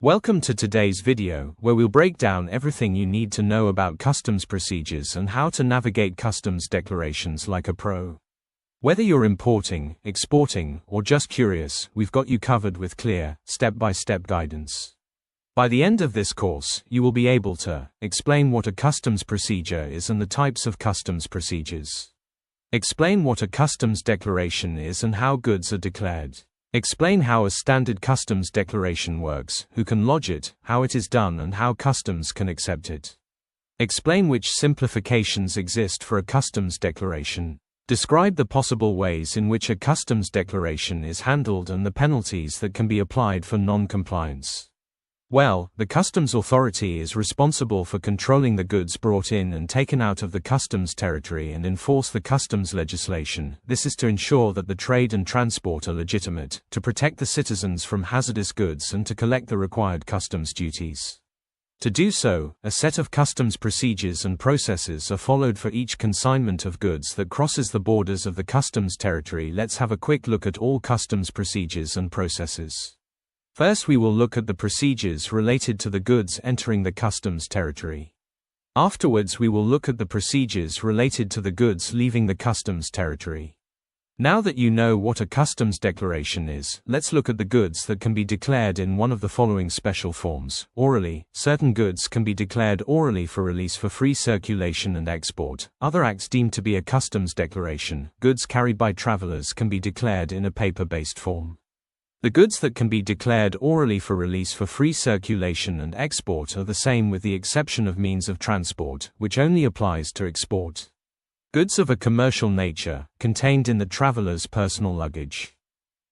Welcome to today's video, where we'll break down everything you need to know about customs procedures and how to navigate customs declarations like a pro. Whether you're importing, exporting, or just curious, we've got you covered with clear, step-by-step guidance. By the end of this course, you will be able to explain what a customs procedure is and the types of customs procedures. Explain what a customs declaration is and how goods are declared. Explain how a standard customs declaration works, who can lodge it, how it is done and how customs can accept it. Explain which simplifications exist for a customs declaration. Describe the possible ways in which a customs declaration is handled and the penalties that can be applied for non-compliance. Well, the customs authority is responsible for controlling the goods brought in and taken out of the customs territory and enforce the customs legislation. This is to ensure that the trade and transport are legitimate, to protect the citizens from hazardous goods and to collect the required customs duties. To do so, a set of customs procedures and processes are followed for each consignment of goods that crosses the borders of the customs territory. Let's have a quick look at all customs procedures and processes. First, we will look at the procedures related to the goods entering the customs territory. Afterwards, we will look at the procedures related to the goods leaving the customs territory. Now that you know what a customs declaration is, let's look at the goods that can be declared in one of the following special forms. Orally, certain goods can be declared orally for release for free circulation and export. Other acts deemed to be a customs declaration. Goods carried by travelers can be declared in a paper-based form. The goods that can be declared orally for release for free circulation and export are the same with the exception of means of transport, which only applies to export. Goods of a commercial nature, contained in the traveler's personal luggage.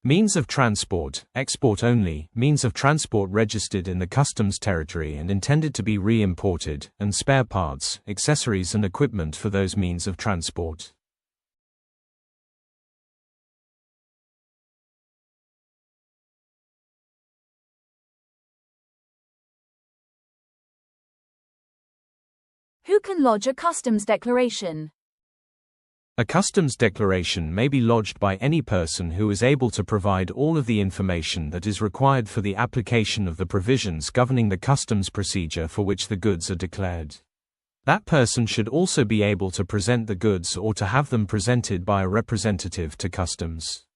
Means of transport, export only, means of transport registered in the customs territory and intended to be re-imported, and spare parts, accessories and equipment for those means of transport. Who can lodge a customs declaration? A customs declaration may be lodged by any person who is able to provide all of the information that is required for the application of the provisions governing the customs procedure for which the goods are declared. That person should also be able to present the goods or to have them presented by a representative to customs.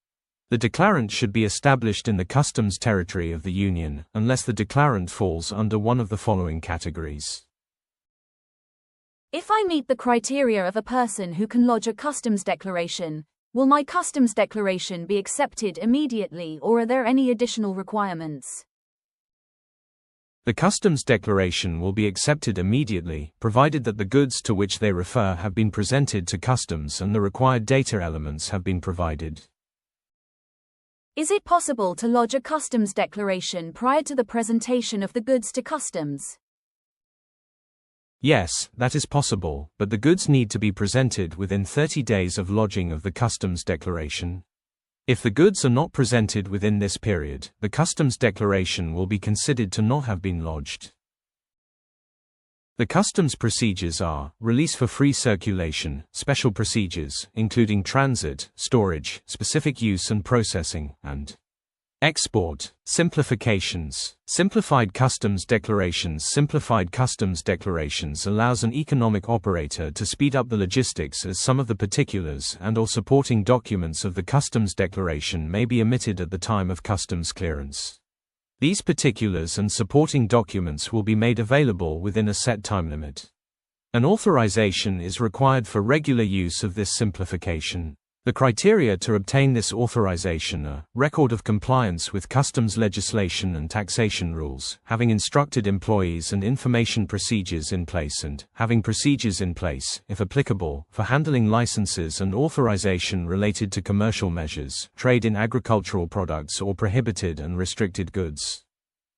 The declarant should be established in the customs territory of the Union, unless the declarant falls under one of the following categories. If I meet the criteria of a person who can lodge a customs declaration, will my customs declaration be accepted immediately or are there any additional requirements? The customs declaration will be accepted immediately, provided that the goods to which they refer have been presented to customs and the required data elements have been provided. Is it possible to lodge a customs declaration prior to the presentation of the goods to customs? Yes, that is possible, but the goods need to be presented within 30 days of lodging of the customs declaration. If the goods are not presented within this period, the customs declaration will be considered to not have been lodged. The customs procedures are: release for free circulation, special procedures, including transit, storage, specific use and processing, and export. Simplifications. Simplified customs declarations. Simplified customs declarations allows an economic operator to speed up the logistics as some of the particulars and/or supporting documents of the customs declaration may be omitted at the time of customs clearance. These particulars and supporting documents will be made available within a set time limit. An authorization is required for regular use of this simplification. The criteria to obtain this authorization are: record of compliance with customs legislation and taxation rules, having instructed employees and information procedures in place and having procedures in place, if applicable, for handling licenses and authorization related to commercial measures, trade in agricultural products or prohibited and restricted goods.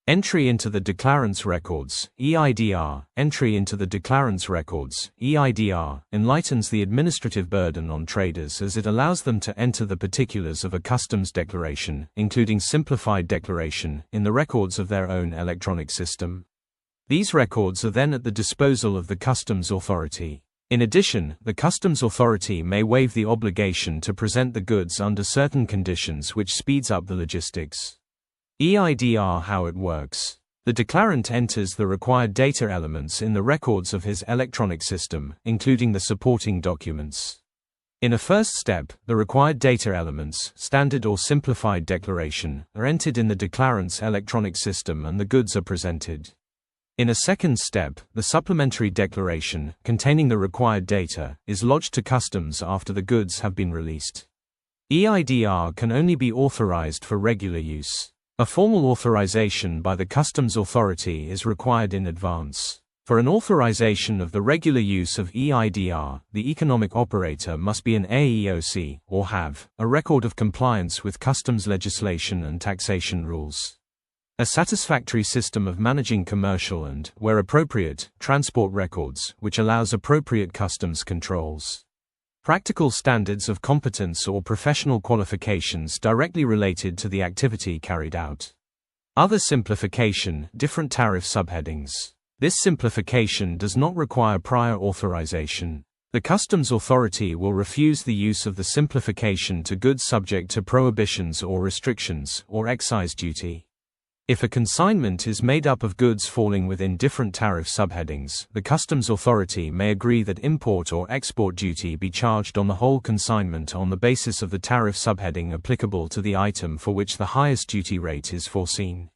Entry into the declarant's records, EIDR. Entry into the declarant's records, EIDR, enlightens the administrative burden on traders as it allows them to enter the particulars of a customs declaration, including simplified declaration, in the records of their own electronic system. These records are then at the disposal of the customs authority. In addition, the customs authority may waive the obligation to present the goods under certain conditions, which speeds up the logistics. EIDR. How it works. The declarant enters the required data elements in the records of his electronic system, including the supporting documents. In a first step, the required data elements, standard or simplified declaration, are entered in the declarant's electronic system and the goods are presented. In a second step, the supplementary declaration, containing the required data, is lodged to customs after the goods have been released. EIDR can only be authorized for regular use. A formal authorization by the customs authority is required in advance. For an authorization of the regular use of EIDR, the economic operator must be an AEOC, or have a record of compliance with customs legislation and taxation rules. A satisfactory system of managing commercial and, where appropriate, transport records, which allows appropriate customs controls. Practical standards of competence or professional qualifications directly related to the activity carried out. Other simplification, different tariff subheadings. This simplification does not require prior authorization. The customs authority will refuse the use of the simplification to goods subject to prohibitions or restrictions, or excise duty. If a consignment is made up of goods falling within different tariff subheadings, the customs authority may agree that import or export duty be charged on the whole consignment on the basis of the tariff subheading applicable to the item for which the highest duty rate is foreseen.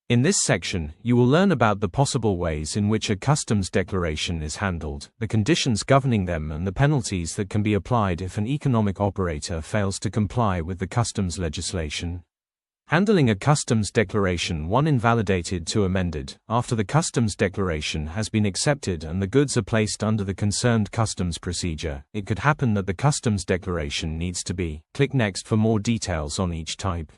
In this section, you will learn about the possible ways in which a customs declaration is handled, the conditions governing them and the penalties that can be applied if an economic operator fails to comply with the customs legislation. Handling a customs declaration 1 invalidated to amended. After the customs declaration has been accepted and the goods are placed under the concerned customs procedure, it could happen that the customs declaration needs to be. Click Next for more details on each type.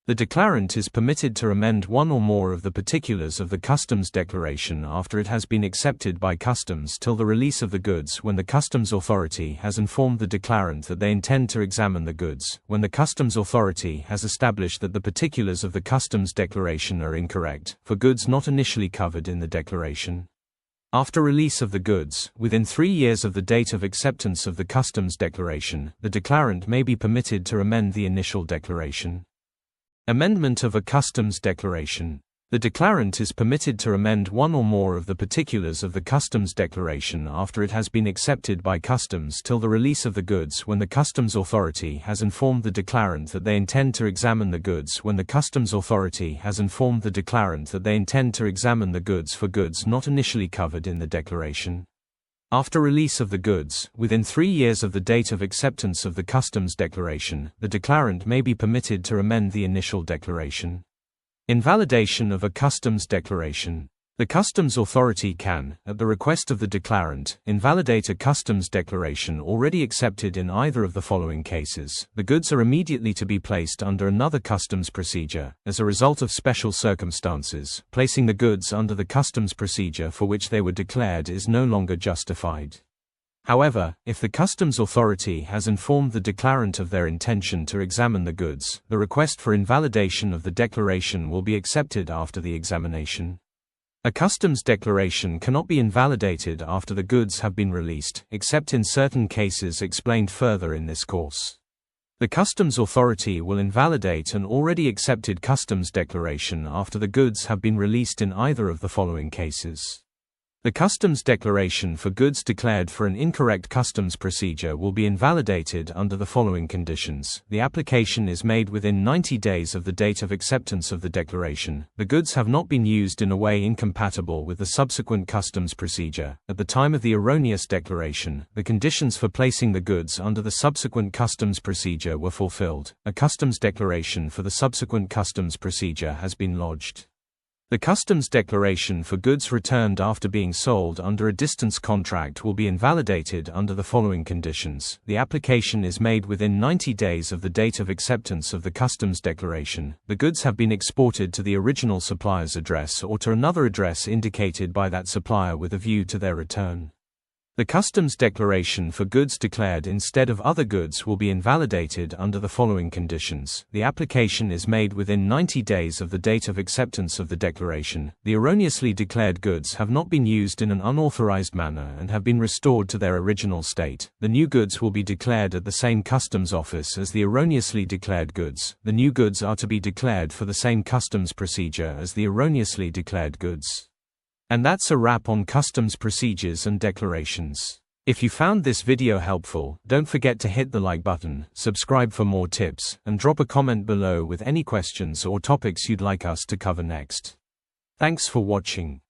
The declarant is permitted to amend one or more of the particulars of the customs declaration after it has been accepted by customs till the release of the goods when the customs authority has informed the declarant that they intend to examine the goods, when the customs authority has established that the particulars of the customs declaration are incorrect, for goods not initially covered in the declaration. After release of the goods, within 3 years of the date of acceptance of the customs declaration, the declarant may be permitted to amend the initial declaration. Amendment of a customs declaration. The declarant is permitted to amend one or more of the particulars of the customs declaration after it has been accepted by customs till the release of the goods when the customs authority has informed the declarant that they intend to examine the goods when the customs authority has informed the declarant that they intend to examine the goods for goods not initially covered in the declaration. After release of the goods, within 3 years of the date of acceptance of the customs declaration, the declarant may be permitted to amend the initial declaration. Invalidation of a customs declaration. The customs authority can, at the request of the declarant, invalidate a customs declaration already accepted in either of the following cases. The goods are immediately to be placed under another customs procedure, as a result of special circumstances. Placing the goods under the customs procedure for which they were declared is no longer justified. However, if the customs authority has informed the declarant of their intention to examine the goods, the request for invalidation of the declaration will be accepted after the examination. A customs declaration cannot be invalidated after the goods have been released, except in certain cases explained further in this course. The customs authority will invalidate an already accepted customs declaration after the goods have been released in either of the following cases. The customs declaration for goods declared for an incorrect customs procedure will be invalidated under the following conditions. The application is made within 90 days of the date of acceptance of the declaration. The goods have not been used in a way incompatible with the subsequent customs procedure. At the time of the erroneous declaration, the conditions for placing the goods under the subsequent customs procedure were fulfilled. A customs declaration for the subsequent customs procedure has been lodged. The customs declaration for goods returned after being sold under a distance contract will be invalidated under the following conditions. The application is made within 90 days of the date of acceptance of the customs declaration. The goods have been exported to the original supplier's address or to another address indicated by that supplier with a view to their return. The customs declaration for goods declared instead of other goods will be invalidated under the following conditions. The application is made within 90 days of the date of acceptance of the declaration. The erroneously declared goods have not been used in an unauthorized manner and have been restored to their original state. The new goods will be declared at the same customs office as the erroneously declared goods. The new goods are to be declared for the same customs procedure as the erroneously declared goods. And that's a wrap on customs procedures and declarations. If you found this video helpful, don't forget to hit the like button, subscribe for more tips, and drop a comment below with any questions or topics you'd like us to cover next. Thanks for watching.